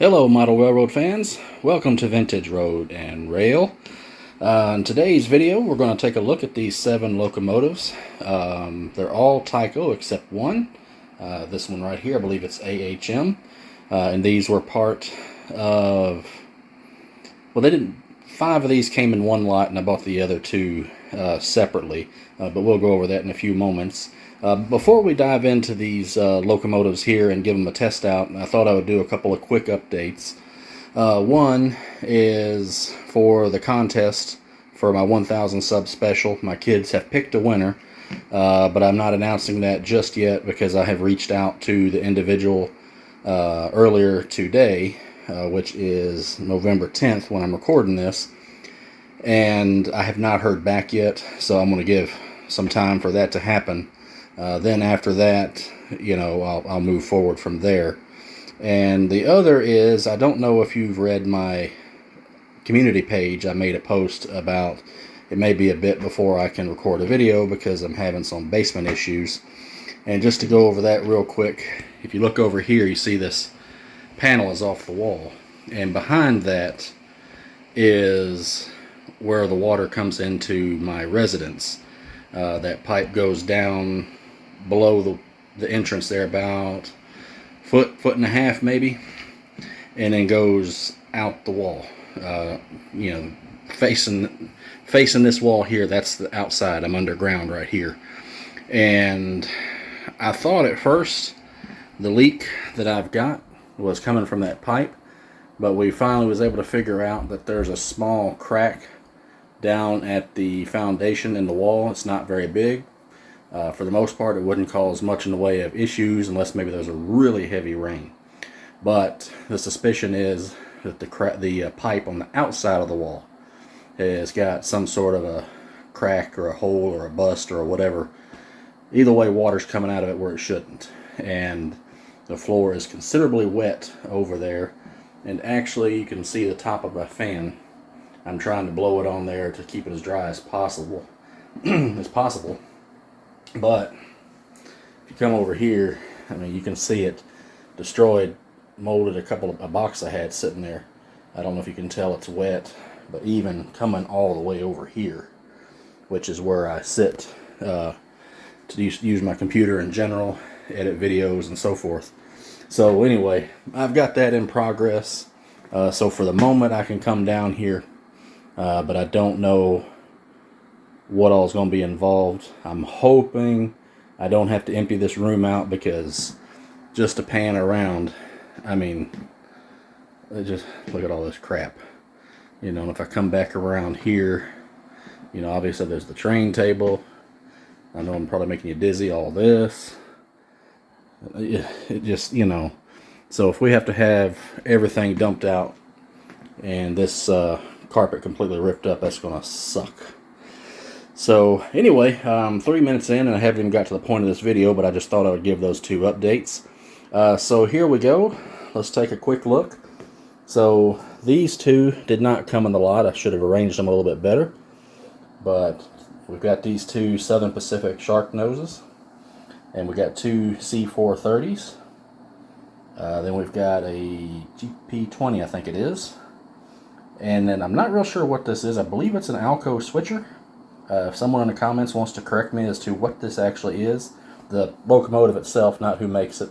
Hello, model railroad fans. Welcome to Vintage Road and Rail. In today's video, we're going to take a look at these 7 locomotives. They're all Tyco except one. This one right here, I believe it's AHM. And these were part of... Well, they didn't... 5 of these came in one lot, and I bought the other 2 separately. But we'll go over that in a few moments. Before we dive into these locomotives here and give them a test out, I thought I would do a couple of quick updates. One is for the contest for my 1,000 sub special. My kids have picked a winner, but I'm not announcing that just yet because I have reached out to the individual earlier today, which is November 10th when I'm recording this, and I have not heard back yet, so I'm going to give some time for that to happen. Then after that, you know, I'll move forward from there. And the other is, I don't know if you've read my community page. I made a post about it may be a bit before I can record a video because I'm having some basement issues. And just to go over that real quick, if you look over here, you see this panel is off the wall. And behind that is where the water comes into my residence. That pipe goes down below the entrance there about foot and a half maybe, and then goes out the wall. You know, facing this wall here, that's the outside. I'm underground right here. And I thought at first the leak that I've got was coming from that pipe, but we finally was able to figure out that there's a small crack down at the foundation in the wall. It's not very big. For the most part, it wouldn't cause much in the way of issues unless maybe there's a really heavy rain. But the suspicion is that the pipe on the outside of the wall has got some sort of a crack or a hole or a bust or whatever. Either way, water's coming out of it where it shouldn't. And the floor is considerably wet over there. And actually, you can see the top of my fan. I'm trying to blow it on there to keep it as dry as possible. But if you come over here, I mean, you can see it destroyed, molded a box I had sitting there. I don't know if you can tell it's wet, but even coming all the way over here, which is where I sit to use my computer in general, edit videos and so forth. So anyway, I've got that in progress. So for the moment, I can come down here. But I don't know what all is going to be involved. I'm hoping I don't have to empty this room out, because just to pan around, I mean, just look at all this crap. You know, and if I come back around here, you know, obviously there's the train table. I know I'm probably making you dizzy, all this. It just, you know, so if we have to have everything dumped out and this carpet completely ripped up, that's gonna suck. So anyway, 3 minutes in and I haven't even got to the point of this video, but I just thought I would give those 2 updates. So here we go. Let's take a quick look. So these 2 did not come in the lot. I should have arranged them a little bit better, but we've got these 2 Southern Pacific shark noses, and we got 2 C430s. Then we've got a GP20, I think it is. And then I'm not real sure what this is. I believe it's an Alco switcher. If someone in the comments wants to correct me as to what this actually is. The locomotive itself, not who makes it,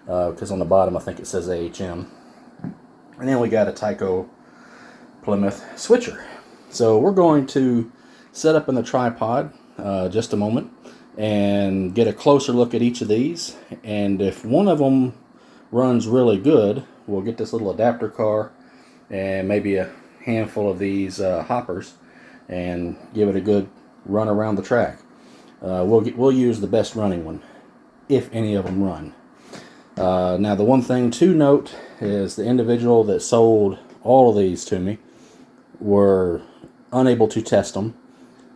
because on the bottom I think it says AHM. And then we got a Tyco Plymouth switcher. So we're going to set up in the tripod just a moment and get a closer look at each of these. And if one of them runs really good, we'll get this little adapter car and maybe a handful of these hoppers and give it a good run around the track. We'll use the best running one, if any of them run. Now the one thing to note is the individual that sold all of these to me were unable to test them.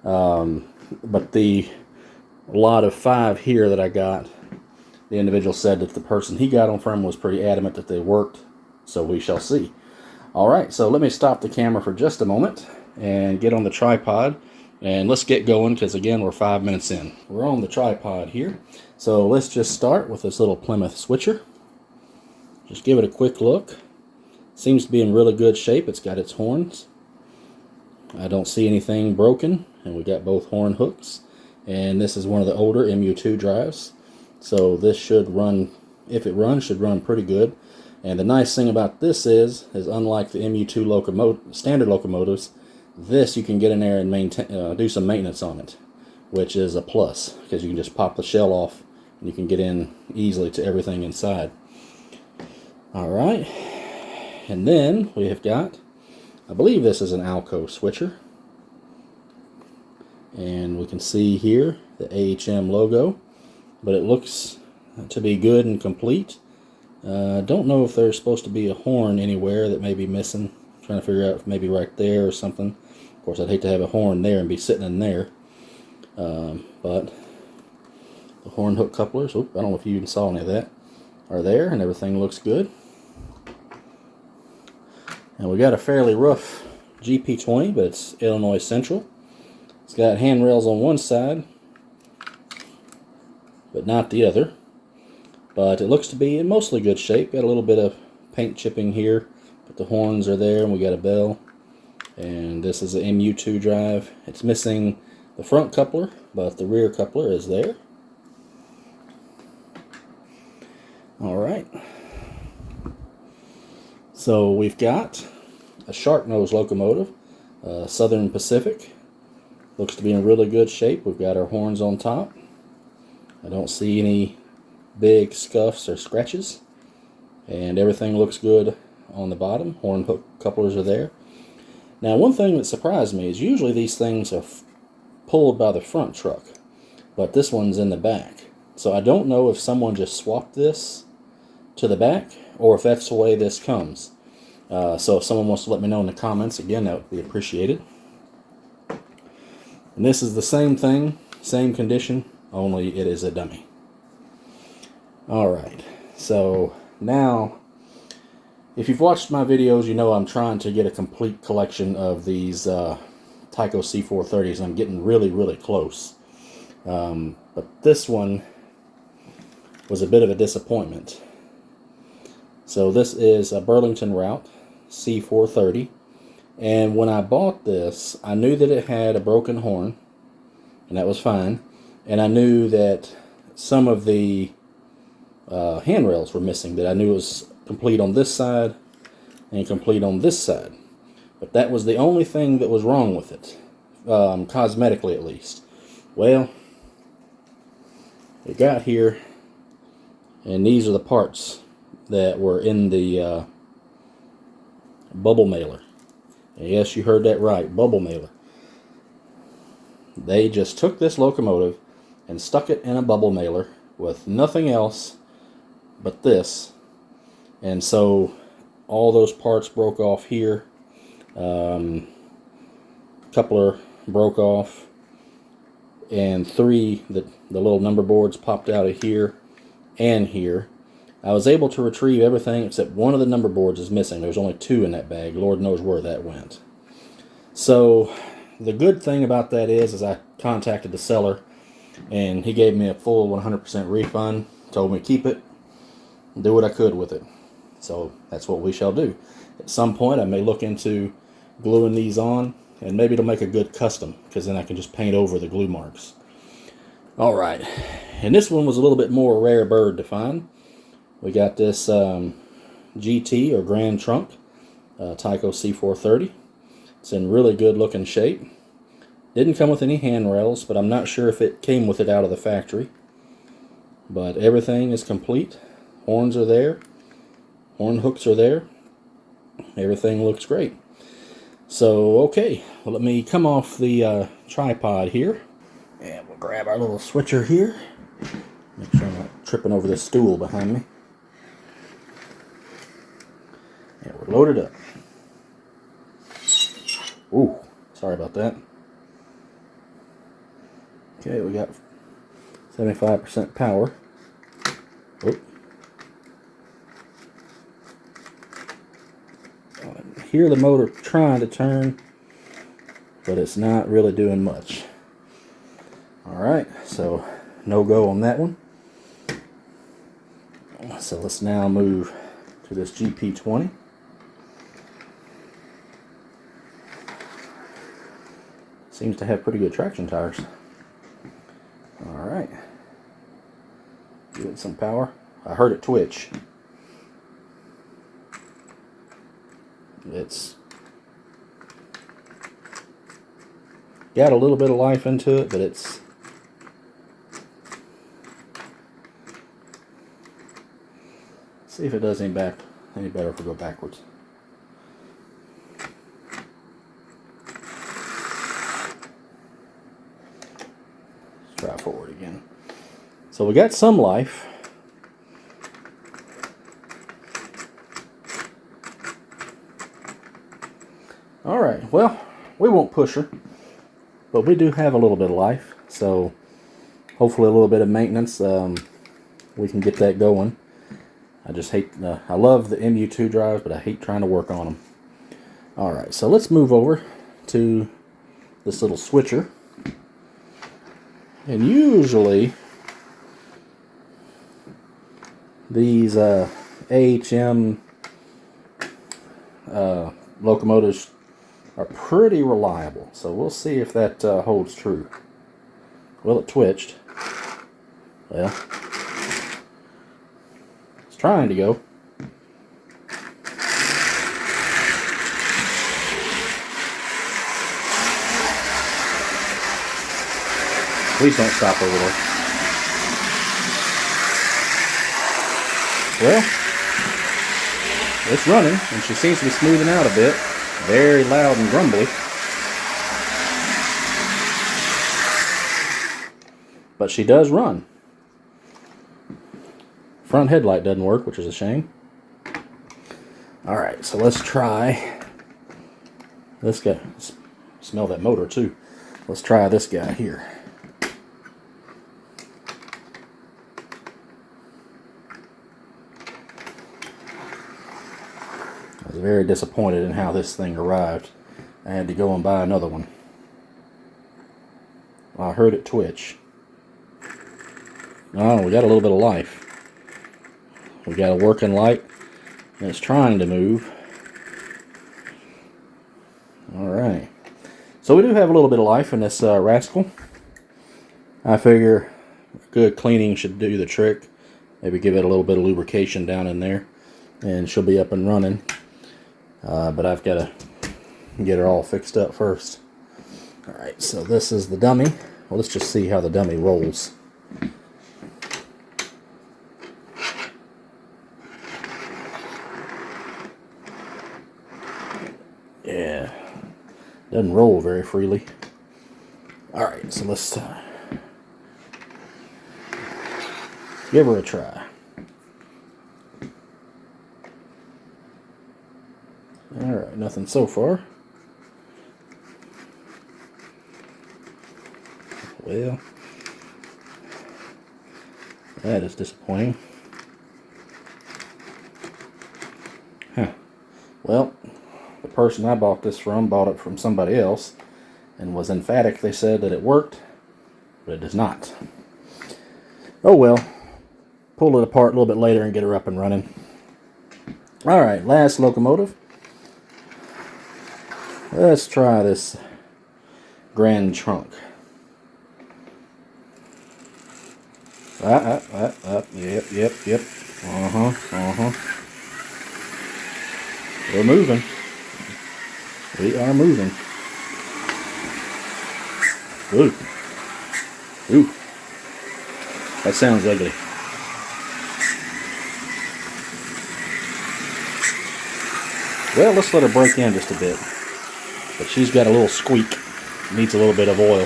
But the lot of 5 here that I got, the individual said that the person he got them from was pretty adamant that they worked, so we shall see. Alright, so let me stop the camera for just a moment and get on the tripod, and let's get going, because again, we're 5 minutes in. We're on the tripod here, so let's just start with this little Plymouth switcher. Just give it a quick look. Seems to be in really good shape. It's got its horns. I don't see anything broken, and we got both horn hooks. And this is one of the older MU2 drives, so this should run, if it runs, should run pretty good. And the nice thing about this is unlike the MU2 standard locomotives, this you can get in there and maintain, do some maintenance on it, which is a plus, because you can just pop the shell off and you can get in easily to everything inside. Alright, and then we have got, I believe this is an Alco switcher, and we can see here the AHM logo, but it looks to be good and complete. Don't know if there's supposed to be a horn anywhere that may be missing. I'm trying to figure out if maybe right there or something. Of course, I'd hate to have a horn there and be sitting in there. But the horn hook couplers, I don't know if you even saw any of that, are there, and everything looks good. And we got a fairly rough GP20, but it's Illinois Central. It's got handrails on one side, but not the other. But it looks to be in mostly good shape. Got a little bit of paint chipping here, but the horns are there, and we got a bell. And this is an MU2 drive. It's missing the front coupler, but the rear coupler is there. Alright. So we've got a shark nose locomotive, Southern Pacific. Looks to be in really good shape. We've got our horns on top. I don't see any big scuffs or scratches, and everything looks good on the bottom. Horn hook couplers are there. Now, one thing that surprised me is usually these things are pulled by the front truck, but this one's in the back. So I don't know if someone just swapped this to the back or if that's the way this comes. So if someone wants to let me know in the comments, again, that would be appreciated. And this is the same thing, same condition, only it is a dummy. Alright, so now, if you've watched my videos, you know I'm trying to get a complete collection of these Tyco C430s. I'm getting really, really close. But this one was a bit of a disappointment. So this is a Burlington route C430. And when I bought this, I knew that it had a broken horn, and that was fine. And I knew that some of the handrails were missing, that I knew it was complete on this side and complete on this side. But that was the only thing that was wrong with it, cosmetically at least. Well, it got here, and these are the parts that were in the bubble mailer. And yes, you heard that right, bubble mailer. They just took this locomotive and stuck it in a bubble mailer with nothing else but this, and so all those parts broke off here. Coupler broke off, and the little number boards popped out of here and here. I was able to retrieve everything except one of the number boards is missing. There's only 2 in that bag. Lord knows where that went. So the good thing about that is I contacted the seller, and he gave me a full 100% refund, told me to keep it, do what I could with it. So that's what we shall do. At some point I may look into gluing these on, and maybe it'll make a good custom, because then I can just paint over the glue marks. Alright, and this one was a little bit more rare bird to find. We got this GT or Grand Trunk Tyco C430. It's in really good looking shape. Didn't come with any handrails, but I'm not sure if it came with it out of the factory. But everything is complete. Horns are there. Horn hooks are there. Everything looks great. So, okay, well, let me come off the tripod here. And we'll grab our little switcher here. Make sure I'm not tripping over this stool behind me. And we're loaded up. Ooh, sorry about that. Okay, we got 75% power. Oop. I hear the motor trying to turn, but it's not really doing much. Alright, so no go on that one. So let's now move to this GP20. Seems to have pretty good traction tires. Alright. Give it some power. I heard it twitch. It's got a little bit of life into it, but it's see if it does any better if we go backwards. Let's try forward again. So we got some life. Alright, well, we won't push her, but we do have a little bit of life, so hopefully a little bit of maintenance, we can get that going. I just hate, I love the MU2 drives, but I hate trying to work on them. Alright, so let's move over to this little switcher. And usually, these AHM locomotives are pretty reliable. So we'll see if that holds true. Well, it twitched. Well, it's trying to go. Please don't stop over there. Well, it's running, and she seems to be smoothing out a bit. Very loud and grumbly. But she does run. Front headlight doesn't work, which is a shame. Alright, so let's try this guy. Smell that motor too. Let's try this guy here. I was very disappointed in how this thing arrived. I had to go and buy another one. I heard it twitch. Oh, we got a little bit of life. We got a working light, and it's trying to move. Alright. So we do have a little bit of life in this rascal. I figure good cleaning should do the trick. Maybe give it a little bit of lubrication down in there, and she'll be up and running. But I've got to get her all fixed up first. Alright, so this is the dummy. Well, let's just see how the dummy rolls. Yeah, doesn't roll very freely. Alright, so let's give her a try. Alright, nothing so far. Well, that is disappointing. Huh. Well, the person I bought this from bought it from somebody else and was emphatic. They said that it worked, but it does not. Oh well. Pull it apart a little bit later and get her up and running. Alright, last locomotive. Let's try this Grand Trunk. Yep. We're moving. We are moving. Ooh. Ooh. That sounds ugly. Well, let's let her break in just a bit. But she's got a little squeak. Needs a little bit of oil.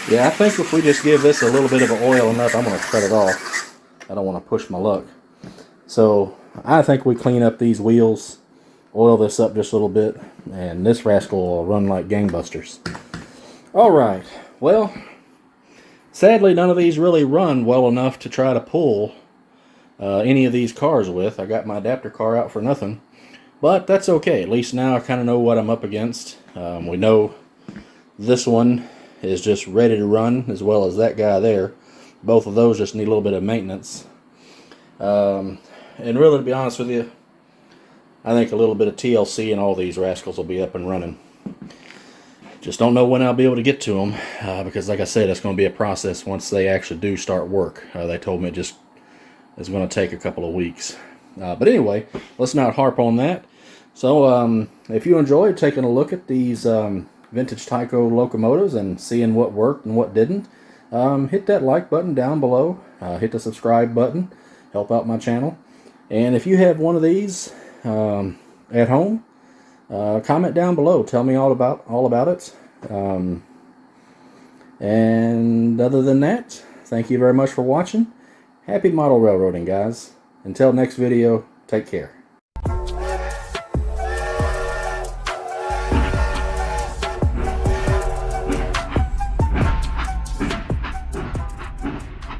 Yeah, I think if we just give this a little bit of oil enough, I'm going to cut it off. I don't want to push my luck. So, I think we clean up these wheels, oil this up just a little bit, and this rascal will run like gangbusters. Alright, well, sadly none of these really run well enough to try to pull any of these cars with. I got my adapter car out for nothing. But that's okay. At least now I kind of know what I'm up against. We know this one is just ready to run, as well as that guy there. Both of those just need a little bit of maintenance. And really, to be honest with you, I think a little bit of TLC and all these rascals will be up and running. Just don't know when I'll be able to get to them, because like I said, it's going to be a process once they actually do start work. They told me it just is going to take a couple of weeks. But anyway, let's not harp on that. So if you enjoyed taking a look at these vintage Tyco locomotives and seeing what worked and what didn't, hit that like button down below. Hit the subscribe button. Help out my channel. And if you have one of these at home, comment down below. Tell me all about it. And other than that, thank you very much for watching. Happy model railroading, guys. Until next video, take care.